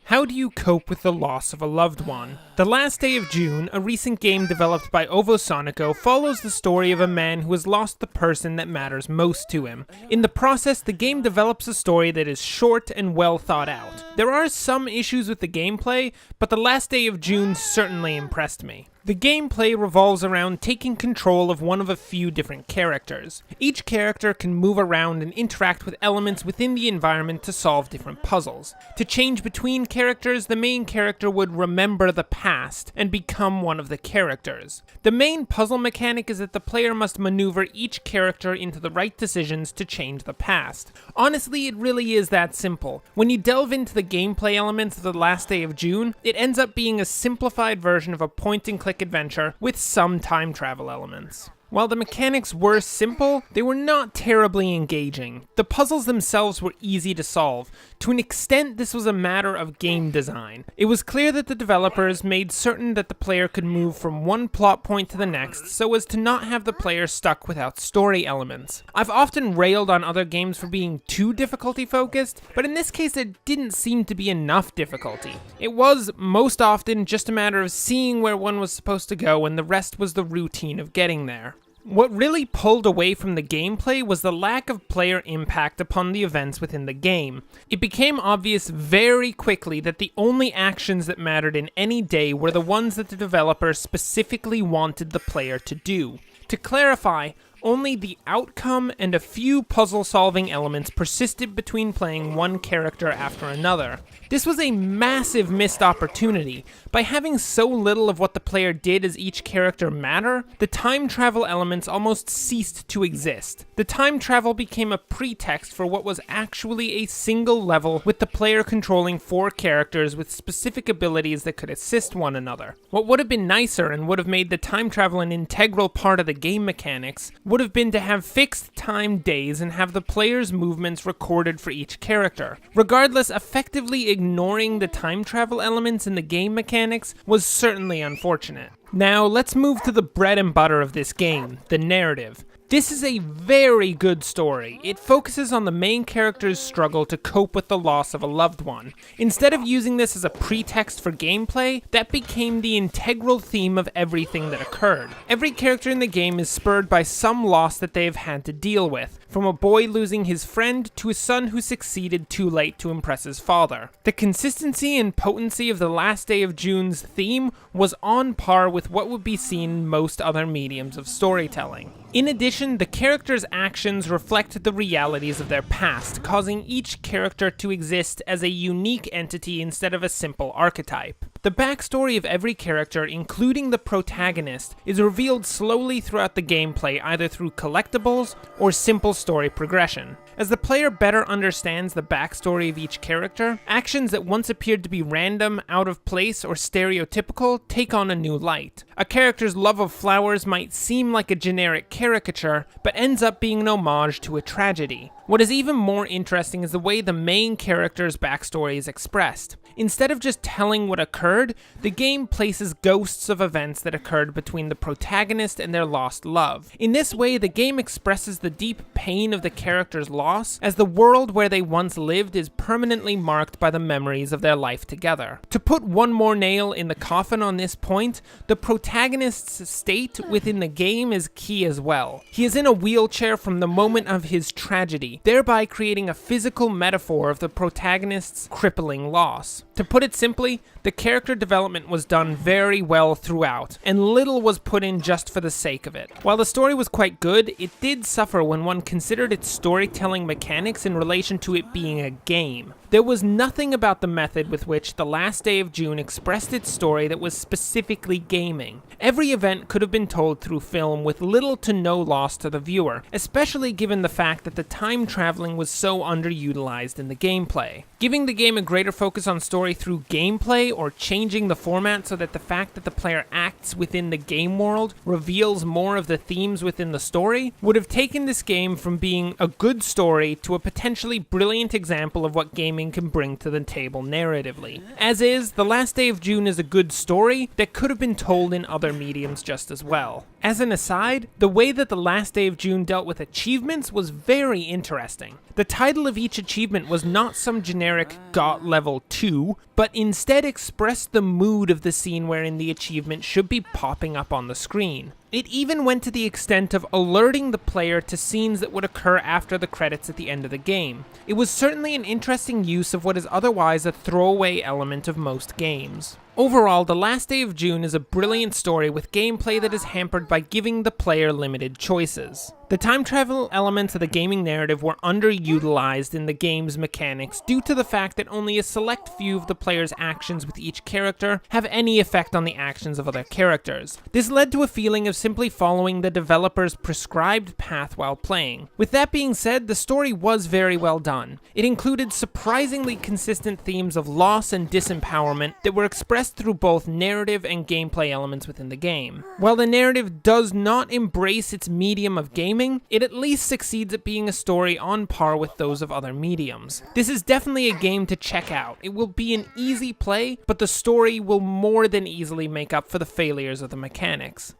How do you cope with the loss of a loved one? The Last Day of June, a recent game developed by Sonico, follows the story of a man who has lost the person that matters most to him. In the process, the game develops a story that is short and well thought out. There are some issues with the gameplay, but The Last Day of June certainly impressed me. The gameplay revolves around taking control of one of a few different characters. Each character can move around and interact with elements within the environment to solve different puzzles. To change between characters, the main character would remember the past and become one of the characters. The main puzzle mechanic is that the player must maneuver each character into the right decisions to change the past. Honestly, it really is that simple. When you delve into the gameplay elements of The Last Day of June, it ends up being a simplified version of a point-and-click adventure with some time travel elements. While the mechanics were simple, they were not terribly engaging. The puzzles themselves were easy to solve. To an extent, this was a matter of game design. It was clear that the developers made certain that the player could move from one plot point to the next so as to not have the player stuck without story elements. I've often railed on other games for being too difficulty focused, but in this case there didn't seem to be enough difficulty. It was, most often, just a matter of seeing where one was supposed to go, and the rest was the routine of getting there. What really pulled away from the gameplay was the lack of player impact upon the events within the game. It became obvious very quickly that the only actions that mattered in any day were the ones that the developer specifically wanted the player to do. To clarify, only the outcome and a few puzzle-solving elements persisted between playing one character after another. This was a massive missed opportunity. By having so little of what the player did as each character matter, the time travel elements almost ceased to exist. The time travel became a pretext for what was actually a single level with the player controlling 4 characters with specific abilities that could assist one another. What would have been nicer and would have made the time travel an integral part of the game mechanics would have been to have fixed time days and have the player's movements recorded for each character. Regardless, effectively ignoring the time travel elements in the game mechanics was certainly unfortunate. Now, let's move to the bread and butter of this game, the narrative. This is a very good story. It focuses on the main character's struggle to cope with the loss of a loved one. Instead of using this as a pretext for gameplay, that became the integral theme of everything that occurred. Every character in the game is spurred by some loss that they have had to deal with, from a boy losing his friend to a son who succeeded too late to impress his father. The consistency and potency of The Last Day of June's theme was on par with what would be seen in most other mediums of storytelling. In addition, the characters' actions reflect the realities of their past, causing each character to exist as a unique entity instead of a simple archetype. The backstory of every character, including the protagonist, is revealed slowly throughout the gameplay, either through collectibles or simple story progression. As the player better understands the backstory of each character, actions that once appeared to be random, out of place, or stereotypical take on a new light. A character's love of flowers might seem like a generic caricature, but ends up being an homage to a tragedy. What is even more interesting is the way the main character's backstory is expressed. Instead of just telling what occurred, the game places ghosts of events that occurred between the protagonist and their lost love. In this way, the game expresses the deep pain of the character's loss, as the world where they once lived is permanently marked by the memories of their life together. To put one more nail in the coffin on this point, the protagonist's state within the game is key as well. He is in a wheelchair from the moment of his tragedy, thereby creating a physical metaphor of the protagonist's crippling loss. To put it simply, the character development was done very well throughout, and little was put in just for the sake of it. While the story was quite good, it did suffer when one considered its storytelling mechanics in relation to it being a game. There was nothing about the method with which The Last Day of June expressed its story that was specifically gaming. Every event could have been told through film with little to no loss to the viewer, especially given the fact that the time traveling was so underutilized in the gameplay. Giving the game a greater focus on story through gameplay, or changing the format so that the fact that the player acts within the game world reveals more of the themes within the story, would have taken this game from being a good story to a potentially brilliant example of what gaming can bring to the table narratively. As is, The Last Day of June is a good story that could have been told in other mediums just as well. As an aside, the way that the last day of June dealt with achievements was very interesting. The title of each achievement was not some generic "Got level 2", but instead expressed the mood of the scene wherein the achievement should be popping up on the screen. It even went to the extent of alerting the player to scenes that would occur after the credits at the end of the game. It was certainly an interesting use of what is otherwise a throwaway element of most games. Overall, The Last Day of June is a brilliant story with gameplay that is hampered by giving the player limited choices. The time travel elements of the gaming narrative were underutilized in the game's mechanics due to the fact that only a select few of the player's actions with each character have any effect on the actions of other characters. This led to a feeling of simply following the developer's prescribed path while playing. With that being said, the story was very well done. It included surprisingly consistent themes of loss and disempowerment that were expressed through both narrative and gameplay elements within the game. While the narrative does not embrace its medium of gaming, it at least succeeds at being a story on par with those of other mediums. This is definitely a game to check out. It will be an easy play, but the story will more than easily make up for the failures of the mechanics.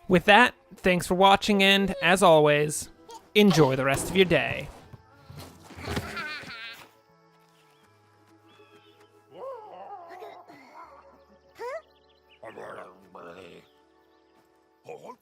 With that, thanks for watching and, as always, enjoy the rest of your day. Huh?